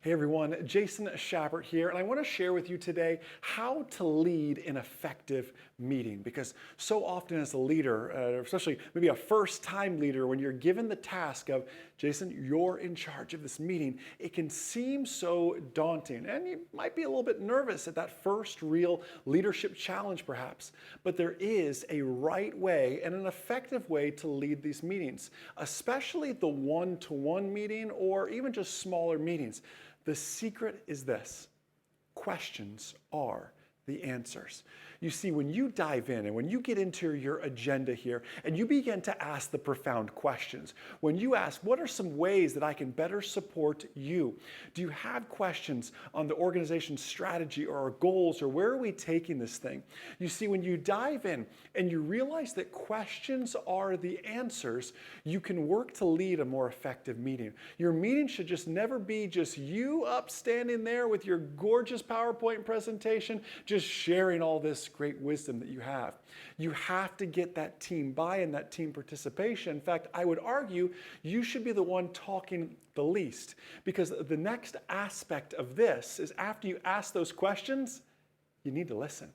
Hey everyone, Jason Schappert here, and I want to share with you today how to lead an effective meeting. Because so often as a leader, especially maybe a first-time leader, when you're given the task of, Jason, you're in charge of this meeting, it can seem so daunting, and you might be a little bit nervous at that first real leadership challenge perhaps. But there is a right way and an effective way to lead these meetings, especially the one-to-one meeting or even just smaller meetings. The secret is this: questions are the answers. You see, when you dive in and when you get into your agenda here and you begin to ask the profound questions, when you ask, what are some ways that I can better support you? Do you have questions on the organization's strategy or our goals, or where are we taking this thing? You see, when you dive in and you realize that questions are the answers, you can work to lead a more effective meeting. Your meeting should just never be just you up standing there with your gorgeous PowerPoint presentation, just sharing all this great wisdom that you have. You have to get that team buy-in, that team participation. In fact, I would argue you should be the one talking the least, because the next aspect of this is after you ask those questions, you need to listen.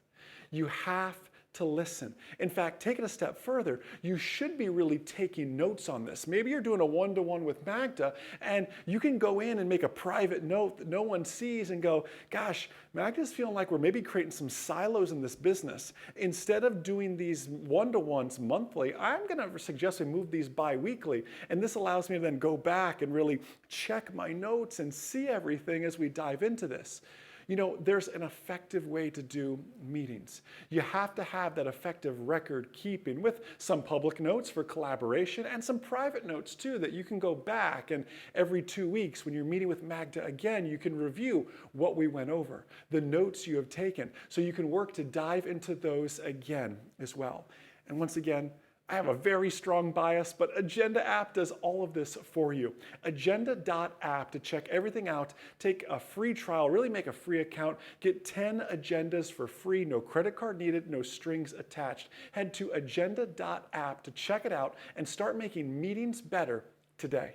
You have to listen. In fact, take it a step further, you should be really taking notes on this. Maybe you're doing a one-to-one with Magda, and you can go in and make a private note that no one sees and go, gosh, Magda's feeling like we're maybe creating some silos in this business. Instead of doing these one-to-ones monthly, I'm going to suggest we move these bi-weekly. And this allows me to then go back and really check my notes and see everything as we dive into this. You know, there's an effective way to do meetings. You have to have that effective record keeping with some public notes for collaboration and some private notes too that you can go back, and every 2 weeks when you're meeting with Magda again, you can review what we went over, the notes you have taken, so you can work to dive into those again as well. And once again, I have a very strong bias, but AgendaApp does all of this for you. Agenda.app to check everything out, take a free trial, really make a free account, get 10 agendas for free, no credit card needed, no strings attached. Head to agenda.app to check it out and start making meetings better today.